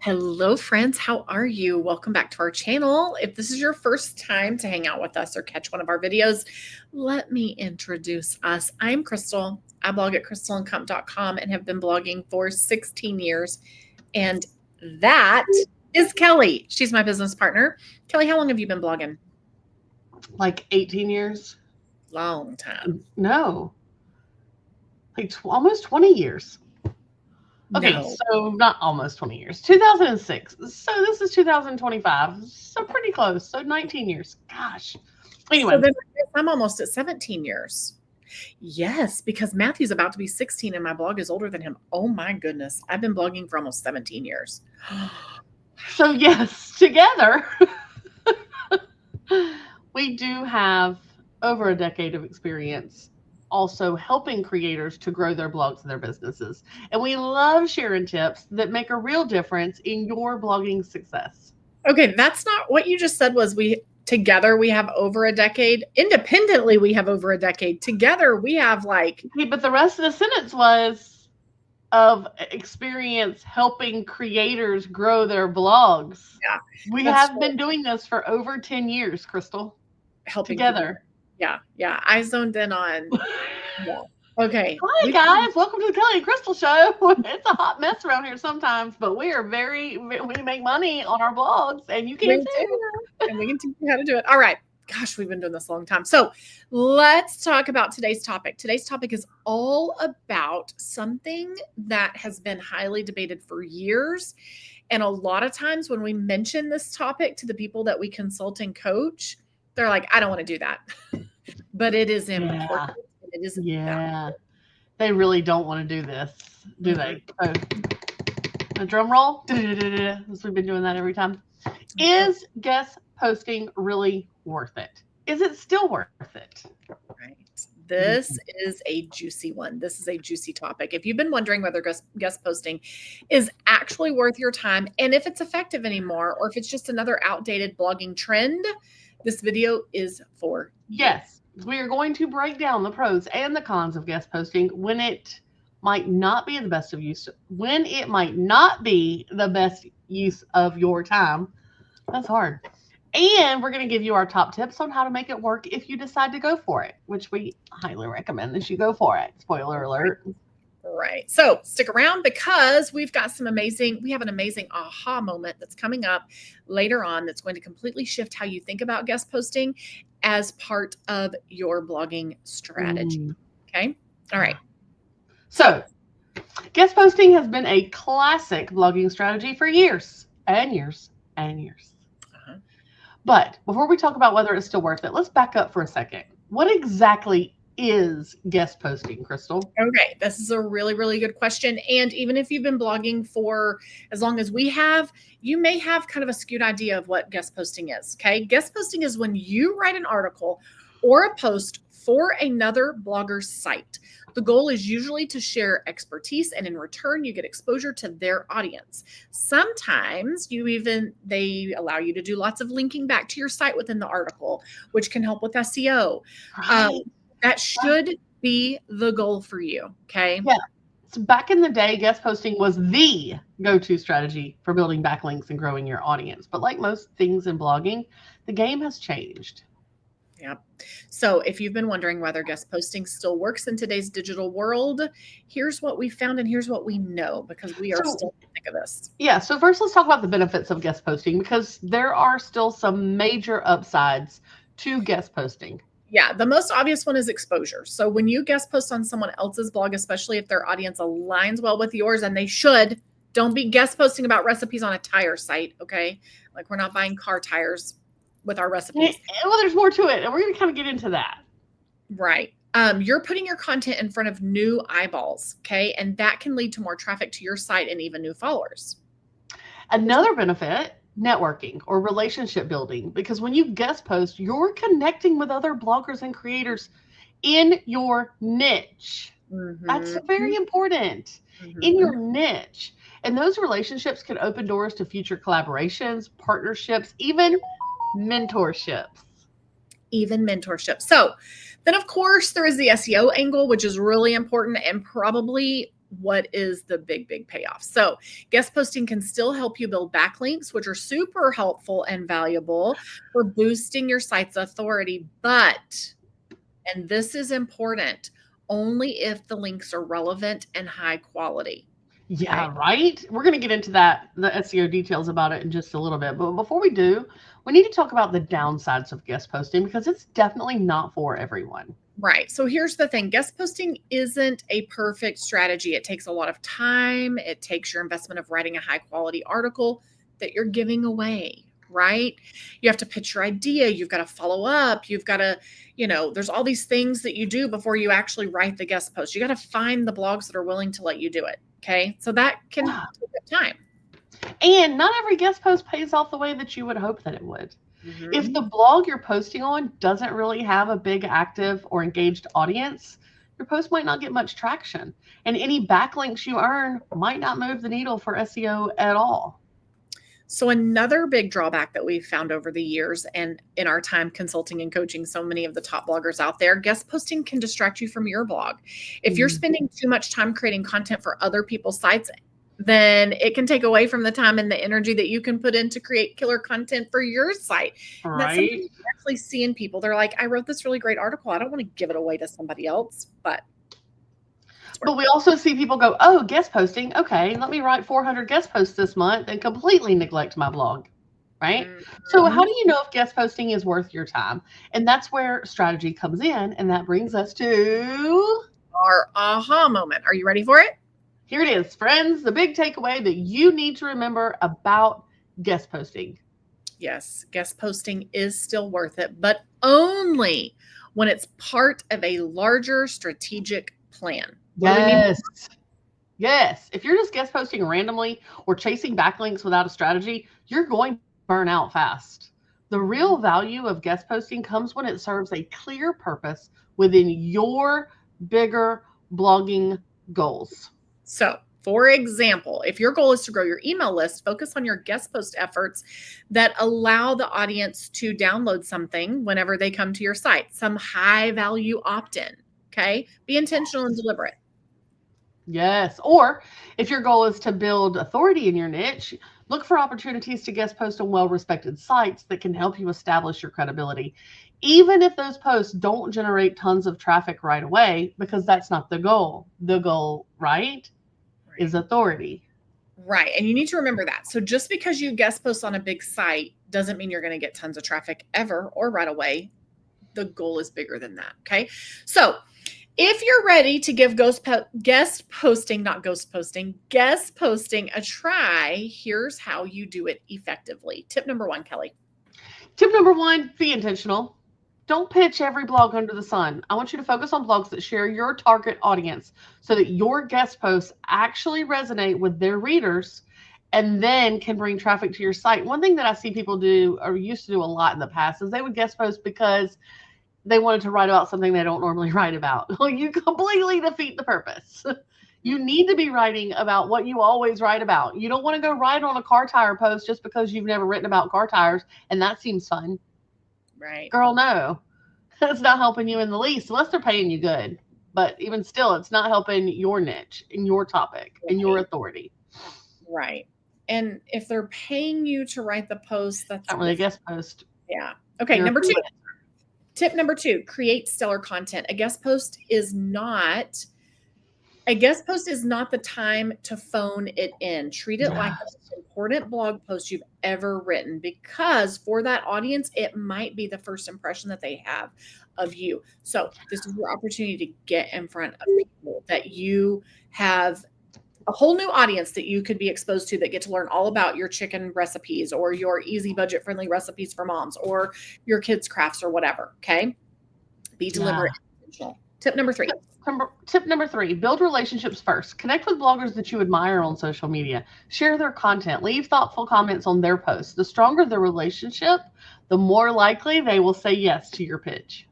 Hello, friends. How are you? Welcome back to our channel. If this is your first time to hang out with us or catch one of our videos, let me introduce us. I'm Crystal. I blog at crystalandcomp.com and have been blogging for 16 years. And that is Kelli. She's my business partner. Kelli, how long have you been blogging? Like 18 years. Long time. No. Like almost 20 years. Okay, No. so not almost 20 years. 2006. So this is 2025. So pretty close. So 19 years. Gosh. Anyway. So then I'm almost at 17 years. Yes, because Matthew's about to be 16 and my blog is older than him. Oh my goodness. I've been blogging for almost 17 years. So yes, together, we do have over a decade of experience also helping creators to grow their blogs and their businesses. And we love sharing tips that make a real difference in your blogging success. Okay, that's not what you just said. Was together we have over a decade. Independently, we have over a decade. Together, we have like... But the rest of the sentence was of experience helping creators grow their blogs. Yeah. We have been doing this for over 10 years, Crystal. Helping together. People. Yeah. I zoned in on. Yeah. Okay. Hi guys, welcome to the Kelli and Crystal Show. It's a hot mess around here sometimes, but we make money on our blogs, and you can too. And we can teach you how to do it. All right. Gosh, we've been doing this a long time. So let's talk about today's topic. Today's topic is all about something that has been highly debated for years. And a lot of times when we mention this topic to the people that we consult and coach, they're like, I don't want to do that. But it is important. Yeah. It is important. They really don't want to do this, do they? So, a drum roll. We've been doing that every time. Is guest posting really worth it? Is it still worth it? Right. This is a juicy one. This is a juicy topic. If you've been wondering whether guest posting is actually worth your time and if it's effective anymore, or if it's just another outdated blogging trend, this video is for you. Yes. We are going to break down the pros and the cons of guest posting, when it might not be the best of use, when it might not be the best use of your time. That's hard. And we're going to give you our top tips on how to make it work if you decide to go for it, which we highly recommend that you go for it. Spoiler alert. Right. So stick around, because we have an amazing aha moment that's coming up later on that's going to completely shift how you think about guest posting as part of your blogging strategy. Okay. All right. So guest posting has been a classic blogging strategy for years and years and years. But before we talk about whether it's still worth it, let's back up for a second. What exactly is guest posting, Crystal? Okay, this is a really, really good question. And even if you've been blogging for as long as we have, you may have kind of a skewed idea of what guest posting is. Okay, guest posting is when you write an article or a post for another blogger's site. The goal is usually to share expertise, and in return, you get exposure to their audience. Sometimes they allow you to do lots of linking back to your site within the article, which can help with SEO. Right. That should be the goal for you. Okay. Yeah. So back in the day, guest posting was the go-to strategy for building backlinks and growing your audience. But like most things in blogging, the game has changed. Yep. So if you've been wondering whether guest posting still works in today's digital world, here's what we found and here's what we know, because we are still in the thick of this. Yeah. So first, let's talk about the benefits of guest posting, because there are still some major upsides to guest posting. Yeah, the most obvious one is exposure. So when you guest post on someone else's blog, especially if their audience aligns well with yours, and they should, don't be guest posting about recipes on a tire site, okay? Like, we're not buying car tires with our recipes. Well, there's more to it, and we're going to kind of get into that. Right. You're putting your content in front of new eyeballs, okay? And that can lead to more traffic to your site and even new followers. Another benefit networking or relationship building, because when you guest post, you're connecting with other bloggers and creators in your niche. That's very important. In your niche. And those relationships can open doors to future collaborations, partnerships, even mentorships. So then, of course, there is the SEO angle, which is really important and probably what is the big payoff. So guest posting can still help you build backlinks, which are super helpful and valuable for boosting your site's authority. But, and this is important, only if the links are relevant and high quality. Yeah, right? We're going to get into that, the SEO details about it in just a little bit. But before we do, we need to talk about the downsides of guest posting, because it's definitely not for everyone. Right. So here's the thing. Guest posting isn't a perfect strategy. It takes a lot of time. It takes your investment of writing a high quality article that you're giving away, right? You have to pitch your idea. You've got to follow up. You've got to, there's all these things that you do before you actually write the guest post. You got to find the blogs that are willing to let you do it. Okay. So that can take time. And not every guest post pays off the way that you would hope that it would. If the blog you're posting on doesn't really have a big active or engaged audience, your post might not get much traction. And any backlinks you earn might not move the needle for SEO at all. So another big drawback that we've found over the years and in our time consulting and coaching so many of the top bloggers out there, guest posting can distract you from your blog. If you're spending too much time creating content for other people's sites, then it can take away from the time and the energy that you can put in to create killer content for your site. And that's something you actually see in people. They're like, I wrote this really great article. I don't want to give it away to somebody else, but we also see people go, oh, guest posting. Okay, let me write 400 guest posts this month and completely neglect my blog, right? So how do you know if guest posting is worth your time? And that's where strategy comes in. And that brings us to our aha moment. Are you ready for it? Here it is, friends. The big takeaway that you need to remember about guest posting. Yes, guest posting is still worth it, but only when it's part of a larger strategic plan. Yes. Yes. If you're just guest posting randomly or chasing backlinks without a strategy, you're going to burn out fast. The real value of guest posting comes when it serves a clear purpose within your bigger blogging goals. So, for example, if your goal is to grow your email list, focus on your guest post efforts that allow the audience to download something whenever they come to your site, some high value opt-in. Okay. Be intentional and deliberate. Yes. Or if your goal is to build authority in your niche, look for opportunities to guest post on well-respected sites that can help you establish your credibility, even if those posts don't generate tons of traffic right away, because that's not the goal. The goal, right, is authority. Right. And you need to remember that. So just because you guest post on a big site doesn't mean you're going to get tons of traffic ever or right away. The goal is bigger than that. Okay. So if you're ready to give guest posting a try, here's how you do it effectively. Tip number 1, Kelly. Tip number 1, be intentional. Don't pitch every blog under the sun. I want you to focus on blogs that share your target audience so that your guest posts actually resonate with their readers and then can bring traffic to your site. One thing that I see people do, or used to do a lot in the past, is they would guest post because they wanted to write about something they don't normally write about. Well, you completely defeat the purpose. You need to be writing about what you always write about. You don't want to go write on a car tire post just because you've never written about car tires and that seems fun. Right. Girl, no. That's not helping you in the least, unless they're paying you good. But even still, it's not helping your niche and your topic and your authority. Right. And if they're paying you to write the post, that's not really a guest post. Yeah. Okay. Number 2. Tip number 2, create stellar content. A guest post is not the time to phone it in. Treat it like the most important blog post you've ever written, because for that audience, it might be the first impression that they have of you. So this is your opportunity to get in front of people that you have a whole new audience that you could be exposed to, that get to learn all about your chicken recipes or your easy budget friendly recipes for moms or your kids crafts or whatever. Okay. Be deliberate and intentional. Tip number 3. Tip number 3, build relationships first. Connect with bloggers that you admire on social media. Share their content. Leave thoughtful comments on their posts. The stronger the relationship, the more likely they will say yes to your pitch.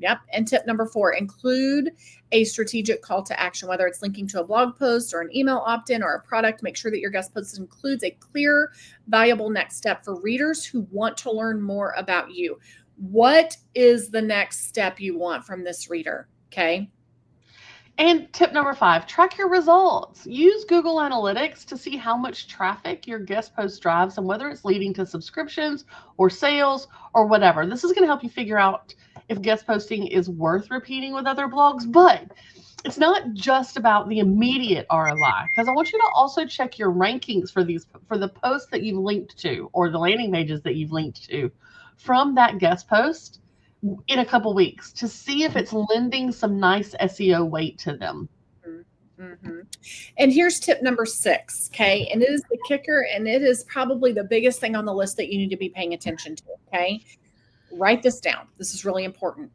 Yep. And tip number 4, include a strategic call to action, whether it's linking to a blog post or an email opt-in or a product. Make sure that your guest post includes a clear, valuable next step for readers who want to learn more about you. What is the next step you want from this reader? Okay. And tip number 5, track your results. Use Google Analytics to see how much traffic your guest post drives and whether it's leading to subscriptions or sales or whatever. This is going to help you figure out if guest posting is worth repeating with other blogs, but it's not just about the immediate ROI, because I want you to also check your rankings for the posts that you've linked to or the landing pages that you've linked to from that guest post in a couple weeks to see if it's lending some nice SEO weight to them. Mm-hmm. And here's tip number 6, okay? And it is the kicker, and it is probably the biggest thing on the list that you need to be paying attention to, okay? Write this down. This is really important.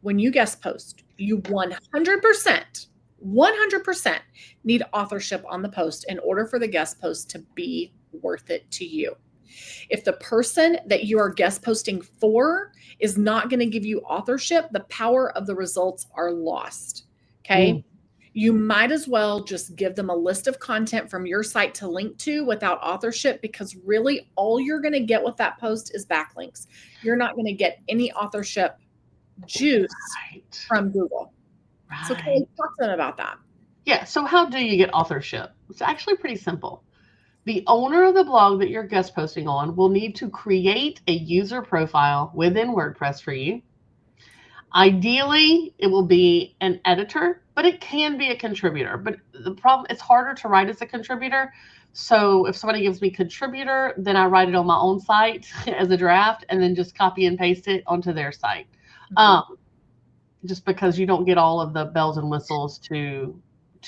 When you guest post, you 100% need authorship on the post in order for the guest post to be worth it to you. If the person that you are guest posting for is not going to give you authorship, the power of the results are lost. Okay. You might as well just give them a list of content from your site to link to without authorship, because really all you're going to get with that post is backlinks. You're not going to get any authorship juice from Google. Right. So Kelli, talk to them about that. Yeah. So how do you get authorship? It's actually pretty simple. The owner of the blog that you're guest posting on will need to create a user profile within WordPress for you. Ideally, it will be an editor, but it can be a contributor. But the problem, it's harder to write as a contributor. So if somebody gives me contributor, then I write it on my own site as a draft and then just copy and paste it onto their site. Just because you don't get all of the bells and whistles to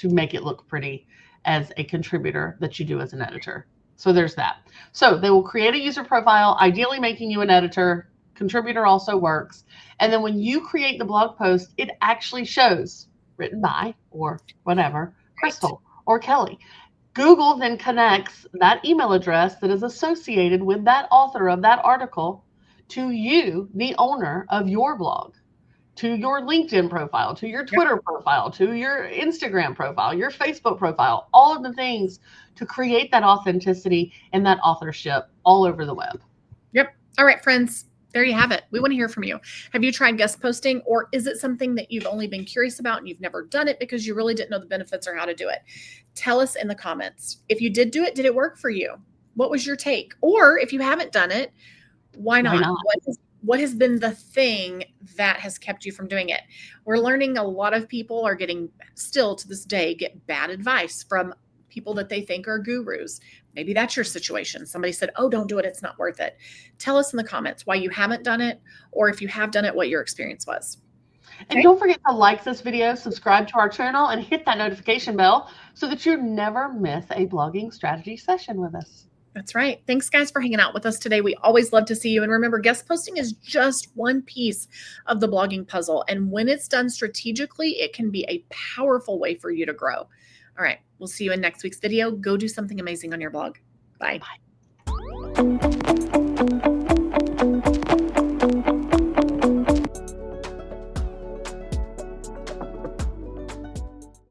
make it look pretty as a contributor that you do as an editor. So there's that. So they will create a user profile, ideally making you an editor. Contributor also works. And then when you create the blog post, it actually shows written by or whatever, Crystal or Kelli. Google then connects that email address that is associated with that author of that article to you, the owner of your blog, to your LinkedIn profile, to your Twitter profile, to your Instagram profile, your Facebook profile, all of the things to create that authenticity and that authorship all over the web. Yep. All right, friends, there you have it. We want to hear from you. Have you tried guest posting, or is it something that you've only been curious about and you've never done it because you really didn't know the benefits or how to do it? Tell us in the comments. If you did do it, did it work for you? What was your take? Or if you haven't done it, why not? What has been the thing that has kept you from doing it? We're learning a lot of people are getting, still to this day, get bad advice from people that they think are gurus. Maybe that's your situation. Somebody said, oh, don't do it. It's not worth it. Tell us in the comments why you haven't done it, or if you have done it, what your experience was. And don't forget to like this video, subscribe to our channel, and hit that notification bell so that you never miss a blogging strategy session with us. That's right. Thanks, guys, for hanging out with us today. We always love to see you. And remember, guest posting is just one piece of the blogging puzzle. And when it's done strategically, it can be a powerful way for you to grow. All right. We'll see you in next week's video. Go do something amazing on your blog. Bye. Bye.